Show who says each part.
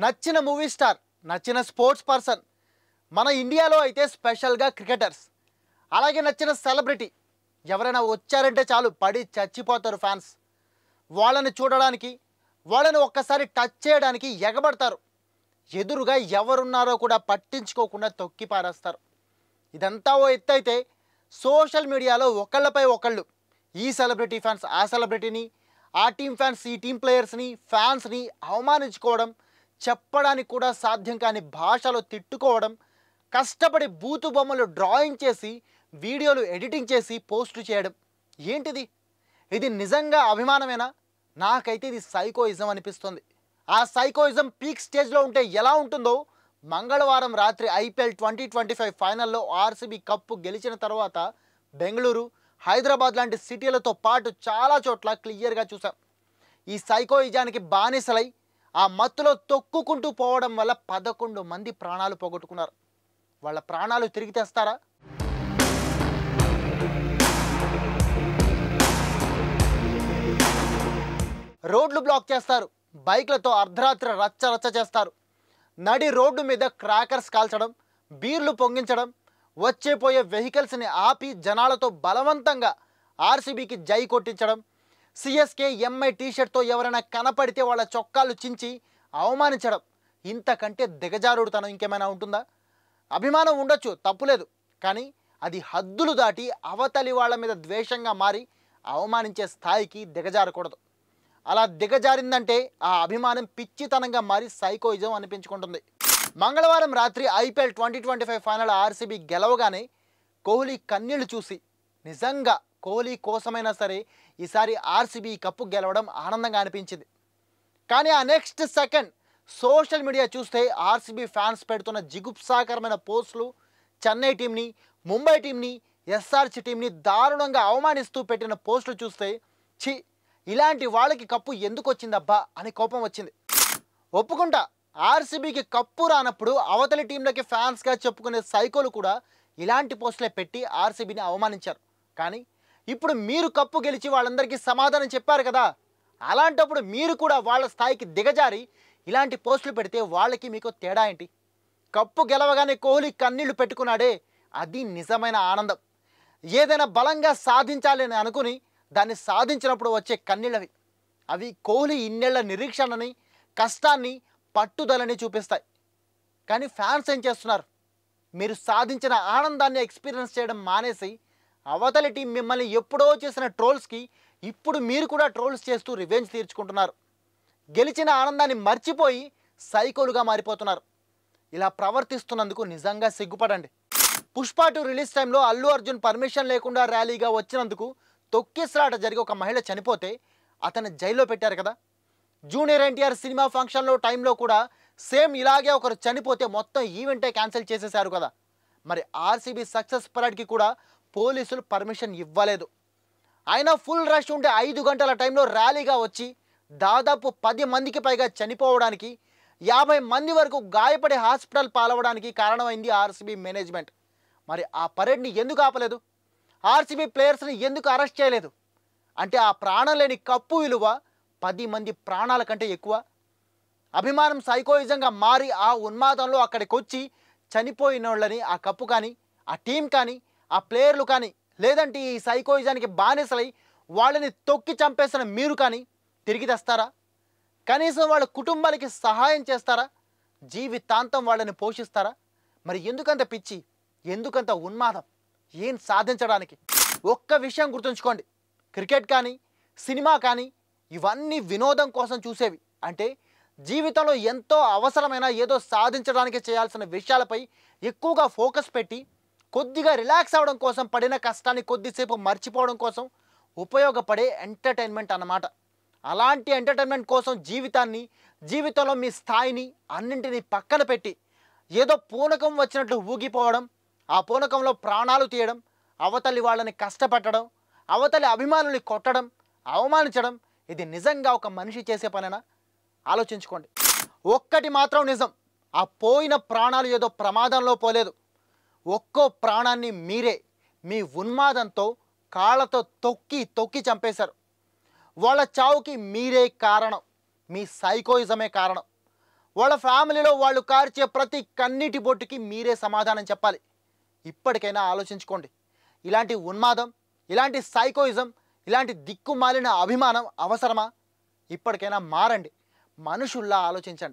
Speaker 1: నచ్చిన movie star, నచ్చిన sports person, మన ఇండియాలో అయితే స్పెషల్గా క్రికెటర్స్, అలాగే నచ్చిన సెలబ్రిటీ ఎవరైనా వచ్చారంటే చాలు పడి చచ్చిపోతారు ఫ్యాన్స్. వాళ్ళని చూడడానికి, వాళ్ళని ఒక్కసారి టచ్ చేయడానికి ఎగబడతారు. ఎదురుగా ఎవరున్నారో కూడా పట్టించుకోకుండా తొక్కి పారేస్తారు. ఇదంతా ఓ ఎత్తు అయితే సోషల్ మీడియాలో ఒకళ్ళపై ఒకళ్ళు ఈ సెలబ్రిటీ ఫ్యాన్స్ ఆ సెలబ్రిటీని, ఆ టీం ఫ్యాన్స్ ఈ టీం ప్లేయర్స్ని, ఫ్యాన్స్ని అవమానించుకోవడం, చెప్పడానికి కూడా సాధ్యం కాని భాషలో తిట్టుకోవడం, కష్టపడి బూతు బొమ్మలు డ్రాయింగ్ చేసి వీడియోలు ఎడిటింగ్ చేసి పోస్ట్ చేయడం. ఏంటిది? ఇది నిజంగా అభిమానమేనా? నాకైతే ఇది సైకోయిజం అనిపిస్తుంది. ఆ సైకోయిజం పీక్ స్టేజ్లో ఉంటే ఎలా ఉంటుందో మంగళవారం రాత్రి ఐపీఎల్ 2025 ఫైనల్లో ఆర్సీబీ కప్పు గెలిచిన తర్వాత బెంగళూరు, హైదరాబాద్ లాంటి సిటీలతో పాటు చాలా చోట్ల క్లియర్గా చూసాం. ఈ సైకోయిజానికి బానిసలై ఆ మత్తులో తొక్కుకుంటూ పోవడం వల్ల 11 మంది ప్రాణాలు పోగొట్టుకున్నారు. వాళ్ళ ప్రాణాలు తిరిగి తెస్తారా? రోడ్లు బ్లాక్ చేస్తారు, బైక్లతో అర్ధరాత్రి రచ్చ చేస్తారు, నడి రోడ్డు మీద క్రాకర్స్ కాల్చడం, బీర్లు పొంగించడం, వచ్చేపోయే వెహికల్స్ని ఆపి జనాలతో బలవంతంగా ఆర్సీబీకి జై కొట్టించడం, సిఎస్కే ఎంఐ టీషర్ట్తో ఎవరైనా కనపడితే వాళ్ళ చొక్కాలు చించి అవమానించడం. ఇంతకంటే దిగజారుడుతనం ఇంకేమైనా ఉంటుందా? అభిమానం ఉండొచ్చు, తప్పులేదు, కానీ అది హద్దులు దాటి అవతలి వాళ్ళ మీద ద్వేషంగా మారి అవమానించే స్థాయికి దిగజారకూడదు. అలా దిగజారిందంటే ఆ అభిమానం పిచ్చితనంగా మారి సైకోయిజం అనిపించుకుంటుంది. మంగళవారం రాత్రి ఐపీఎల్ 2025 ఫైనల్ ఆర్సీబీ గెలవగానే కోహ్లీ కన్నీళ్లు చూసి నిజంగా కోహ్లీ కోసమైనా సరే ఈసారి ఆర్సీబీ కప్పు గెలవడం ఆనందంగా అనిపించింది. కానీ ఆ నెక్స్ట్ సెకండ్ సోషల్ మీడియా చూస్తే ఆర్సీబీ ఫ్యాన్స్ పెడుతున్న జిగుప్సాకరమైన పోస్టులు, చెన్నై టీంని, ముంబై టీంని, ఎస్ఆర్సీ టీంని దారుణంగా అవమానిస్తూ పెట్టిన పోస్టులు చూస్తే ఛీ, ఇలాంటి వాళ్ళకి కప్పు ఎందుకు వచ్చిందబ్బా అని కోపం వచ్చింది. ఒప్పుకుంటా, ఆర్సీబీకి కప్పు రానప్పుడు అవతలి టీంలకి ఫ్యాన్స్గా చెప్పుకునే సైకోలు కూడా ఇలాంటి పోస్టులే పెట్టి ఆర్సీబీని అవమానించారు. కానీ ఇప్పుడు మీరు కప్పు గెలిచి వాళ్ళందరికీ సమాధానం చెప్పారు కదా, అలాంటప్పుడు మీరు కూడా వాళ్ళ స్థాయికి దిగజారి ఇలాంటి పోస్టులు పెడితే వాళ్ళకి మీకు తేడా ఏంటి? కప్పు గెలవగానే కోహ్లీ కన్నీళ్లు పెట్టుకున్నాడే, అది నిజమైన ఆనందం. ఏదైనా బలంగా సాధించాలి అని అనుకుని దాన్ని సాధించినప్పుడు వచ్చే కన్నీళ్ళవి. అవి కోహ్లీ ఇన్నేళ్ల నిరీక్షణని, కష్టాన్ని, పట్టుదలని చూపిస్తాయి. కానీ ఫ్యాన్స్ ఏం చేస్తున్నారు? మీరు సాధించిన ఆనందాన్ని ఎక్స్పీరియన్స్ చేయడం మానేసి అవతలి టీం మిమ్మల్ని ఎప్పుడో చేసిన ట్రోల్స్కి ఇప్పుడు మీరు కూడా ట్రోల్స్ చేస్తూ రివెంజ్ తీర్చుకుంటున్నారు. గెలిచిన ఆనందాన్ని మర్చిపోయి సైకోలుగా మారిపోతున్నారు. ఇలా ప్రవర్తిస్తున్నందుకు నిజంగా సిగ్గుపడండి. పుష్ప 2 రిలీజ్ టైంలో అల్లు అర్జున్ పర్మిషన్ లేకుండా ర్యాలీగా వచ్చినందుకు తొక్కిసలాట జరిగి ఒక మహిళ చనిపోతే అతను జైల్లో పెట్టారు కదా. జూనియర్ ఎన్టీఆర్ సినిమా ఫంక్షన్లో టైంలో కూడా సేమ్ ఇలాగే ఒకరు చనిపోతే మొత్తం ఈవెంటే క్యాన్సిల్ చేసేశారు కదా. మరి ఆర్సీబీ సక్సెస్ పరేడ్కి కూడా పోలీసులు పర్మిషన్ ఇవ్వలేదు. అయినా ఫుల్ రష్ ఉండే 5 గంటల టైంలో ర్యాలీగా వచ్చి దాదాపు 10 మందికి పైగా చనిపోవడానికి, 50 మంది వరకు గాయపడి హాస్పిటల్ పాలవడానికి కారణమైంది ఆర్సీబీ మేనేజ్మెంట్. మరి ఆ పరేడ్ని ఎందుకు ఆపలేదు? ఆర్సీబీ ప్లేయర్స్ని ఎందుకు అరెస్ట్ చేయలేదు? అంటే ఆ ప్రాణం లేని కప్పు విలువ 10 మంది ప్రాణాల కంటే ఎక్కువ. అభిమానం సైకోయిజంగా మారి ఆ ఉన్మాదంలో అక్కడికి వచ్చి చనిపోయిన వాళ్ళని ఆ కప్పు కానీ, ఆ టీం కానీ, ఆ ప్లేయర్లు కానీ, లేదంటే ఈ సైకోయిజానికి బానిసలై వాళ్ళని తొక్కి చంపేసిన మీరు కానీ తిరిగి తెస్తారా? కనీసం వాళ్ళ కుటుంబాలకి సహాయం చేస్తారా? జీవితాంతం వాళ్ళని పోషిస్తారా? మరి ఎందుకంత పిచ్చి, ఎందుకంత ఉన్మాదం? ఏం సాధించడానికి? ఒక్క విషయం గుర్తుంచుకోండి, క్రికెట్ కానీ, సినిమా కానీ ఇవన్నీ వినోదం కోసం చూసేవి. అంటే జీవితంలో ఎంతో అవసరమైన ఏదో సాధించడానికి చేయాల్సిన విషయాలపై ఎక్కువగా ఫోకస్ పెట్టి కొద్దిగా రిలాక్స్ అవ్వడం కోసం పడిన కష్టాన్ని కొద్దిసేపు మర్చిపోవడం కోసం ఉపయోగపడే ఎంటర్టైన్మెంట్ అన్నమాట. అలాంటి ఎంటర్టైన్మెంట్ కోసం జీవితంలో మీ స్థాయిని అన్నింటినీ పక్కన పెట్టి ఏదో పూనకం వచ్చినట్లు ఊగిపోవడం, ఆ పూనకంలో ప్రాణాలు తీయడం, అవతలి వాళ్ళని కష్టపెట్టడం, అవతలి అభిమానుల్ని కొట్టడం, అవమానించడం, ఇది నిజంగా ఒక మనిషి చేసే పనేనా? ఆలోచించుకోండి. ఒక్కటి మాత్రం నిజం, ఆ పోయిన ప్రాణాలు ఏదో ప్రమాదంలో పోలేదు. ఒక్కో ప్రాణాన్ని మీరే మీ ఉన్మాదంతో కాళ్ళతో తొక్కి చంపేశారు. వాళ్ళ చావుకి మీరే కారణం, మీ సైకోయిజమే కారణం. వాళ్ళ ఫ్యామిలీలో వాళ్ళు కార్చే ప్రతి కన్నీటి బొట్టుకి మీరే సమాధానం చెప్పాలి. ఇప్పటికైనా ఆలోచించుకోండి. ఇలాంటి ఉన్మాదం, ఇలాంటి సైకోయిజం, ఇలాంటి దిక్కుమాలిన అభిమానం అవసరమా? ఇప్పటికైనా మారండి. మనుషుల్లా ఆలోచించండి.